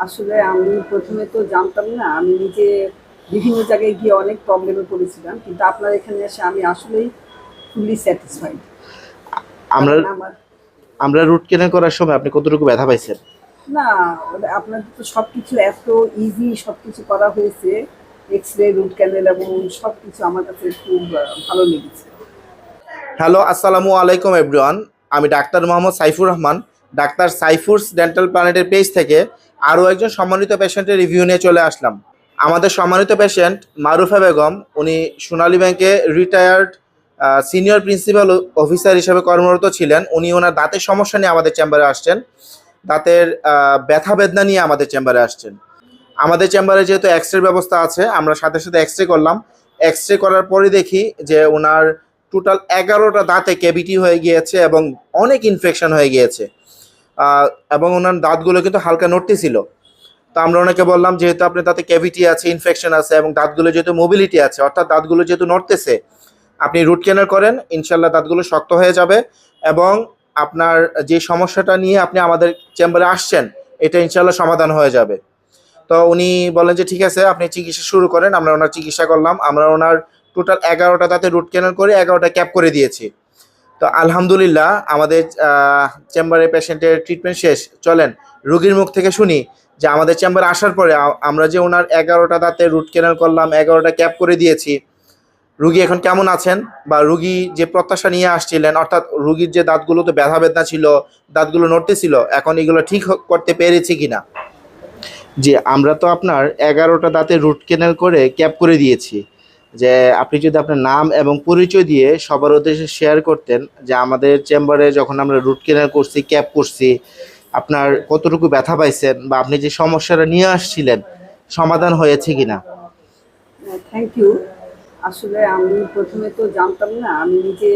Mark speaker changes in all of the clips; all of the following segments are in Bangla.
Speaker 1: আসলে আমি প্রথমে তো জানতাম না। আমি নিজে বিভিন্ন জায়গায় গিয়ে অনেক প্রবলেমে পড়েছিলাম। কিন্তু আপনার এখানে এসে আমি আসলেই ফুললি স্যাটিসফাইড।
Speaker 2: আমরা
Speaker 1: কারণ আমার
Speaker 2: আমরা রুট কেনাল করার সময় আপনি কতটুকু ব্যথা পাইছেন?
Speaker 1: না, আপনাদের তো সবকিছু এত ইজি সবকিছু করা হয়েছে। এক্স-রে, রুট ক্যানেল এবং সবকিছু আমার কাছে খুব ভালো লেগেছে।
Speaker 2: হ্যালো, আসসালামু আলাইকুম এভরিওয়ান। আমি doctor Mohammad Saifur Rahman, doctor সাইফুরস dental প্ল্যানেটের page থেকে আরও একজন সম্মানিত পেশেন্টের রিভিউ নিয়ে চলে আসলাম। আমাদের সম্মানিত পেশেন্ট মারুফা বেগম, উনি সোনালী ব্যাংকে রিটায়ার্ড সিনিয়র প্রিন্সিপাল অফিসার হিসেবে কর্মরত ছিলেন। উনি ওনার দাঁতের সমস্যা নিয়ে আমাদের চেম্বারে আসছেন, দাঁতের ব্যথা বেদনা নিয়ে আমাদের চেম্বারে আসছেন। আমাদের চেম্বারে যেহেতু এক্স-রে ব্যবস্থা আছে, আমরা সাথে সাথে এক্স-রে করলাম। এক্স-রে করার পরে দেখি যে ওনার টোটাল 11টা দাঁতে ক্যাভিটি হয়ে গিয়েছে এবং অনেক ইনফেকশন হয়ে গিয়েছে। এবং ওনার দাঁতগুলো কিন্তু হালকা নড়তেছিল। তো আমরা ওনাকে বললাম, যেহেতু আপনার দাঁতে ক্যাভিটি আছে, ইনফেকশন আছে এবং দাঁতগুলো যেহেতু মোবিলিটি আছে, অর্থাৎ দাঁতগুলো যেহেতু নড়তেছে, আপনি রুট ক্যানাল করেন, ইনশাল্লাহ দাঁতগুলো শক্ত হয়ে যাবে এবং আপনার যে সমস্যাটা নিয়ে আপনি আমাদের চেম্বারে আসছেন, এটা ইনশাল্লাহ সমাধান হয়ে যাবে। তো উনি বলেন যে ঠিক আছে, আপনি চিকিৎসা শুরু করেন। আমরা ওনার চিকিৎসা করলাম। আমরা ওনার টোটাল 11টা দাঁতে রুট ক্যানাল করে 11টা ক্যাপ করে দিয়েছি। তো আলহামদুলিল্লাহ আমাদের চেম্বারে পেশেন্টের ট্রিটমেন্ট শেষ। চলেন রুগীর মুখ থেকে শুনি যে আমাদের চেম্বারে আসার পরে আমরা যে ওনার 11টা দাঁতে রুট ক্যানাল করলাম, 11টা ক্যাপ করে দিয়েছি, রুগী এখন কেমন আছেন, বা রুগী যে প্রত্যাশা নিয়ে আসছিলেন, অর্থাৎ রুগীর যে দাঁতগুলো তো ব্যথা বেদনা ছিল, দাঁতগুলো নড়তেছিল, এখন এগুলো ঠিক করতে পেরেছি কিনা। জি, আমরা তো আপনার 11টা দাঁতে রুট ক্যানেল করে ক্যাপ করে দিয়েছি। যে আপনি যদি আপনার নাম এবং পরিচয় দিয়ে সবার উদ্দেশ্যে শেয়ার করতেন যে আমাদের চেম্বারে যখন আমরা রুট ক্যানেল করছি, ক্যাপ করছি, আপনার কতটুকু ব্যথা পাইছেন, বা আপনি যে সমস্যাটা নিয়ে আসছিলেন সমাধান হয়েছে কিনা।
Speaker 1: Thank you. আসলে আমি প্রথমে তো জানতাম না। আমি নিজে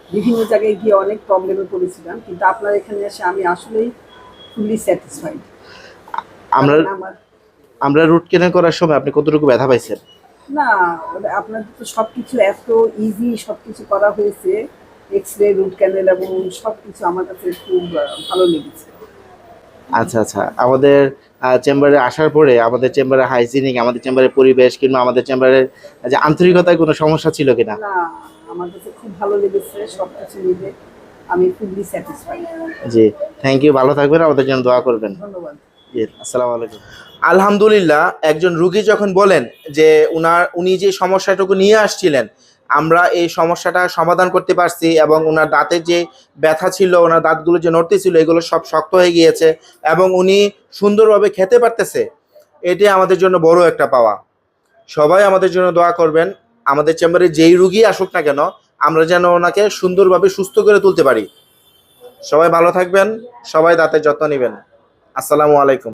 Speaker 1: বিভিন্ন জায়গায় গিয়ে অনেক প্রবলেমে পড়েছিলাম। কিন্তু আপনার এখানে এসে আমি আসলেই ফুললি স্যাটিসফাইড।
Speaker 2: আমরা
Speaker 1: কারণ আমার
Speaker 2: আমরা রুট ক্যানেল করার সময় আপনি কতটুকু ব্যথা পাইছেন?
Speaker 1: না, আপনাদের তো সবকিছু এত ইজি সবকিছু করা হয়েছে। এক্স-রে, রুট ক্যানেল এবং সবকিছু আমার কাছে খুব ভালো লেগেছে।
Speaker 2: আচ্ছা আচ্ছা, আমাদের চেম্বারে আসার পরে আমাদের চেম্বারে হাইজিনিক, আমাদের চেম্বারের পরিবেশ কিংবা আমাদের চেম্বারের যে আন্তরিকতায় কোনো সমস্যা ছিল কিনা?
Speaker 1: না, আমার কাছে খুব ভালো লেগেছে সবকিছু মিলে। আমি ফুললি স্যাটিসফাইড।
Speaker 2: জি, থ্যাংক ইউ। ভালো থাকবেন, আমাদের জন্য দোয়া করবেন।
Speaker 1: ধন্যবাদ।
Speaker 2: জি, আসসালামু আলাইকুম। আলহামদুলিল্লাহ, একজন রুগী যখন বলেন যে উনি যে সমস্যাটুকু নিয়ে আসছিলেন, আমরা এই সমস্যাটা সমাধান করতে পারছি এবং ওনার দাঁতের যে ব্যথা ছিল, ওনার দাঁতগুলো যে নড়তে ছিল, এগুলো সব শক্ত হয়ে গিয়েছে এবং উনি সুন্দরভাবে খেতে পারতেছে, এটি আমাদের জন্য বড় একটা পাওয়া। সবাই আমাদের জন্য দোয়া করবেন। আমাদের চেম্বারে যেই রুগী আসুক না কেন, আমরা যেন ওনাকে সুন্দরভাবে সুস্থ করে তুলতে পারি। সবাই ভালো থাকবেন, সবাই দাঁতের যত্ন নেবেন। আসসালামু আলাইকুম।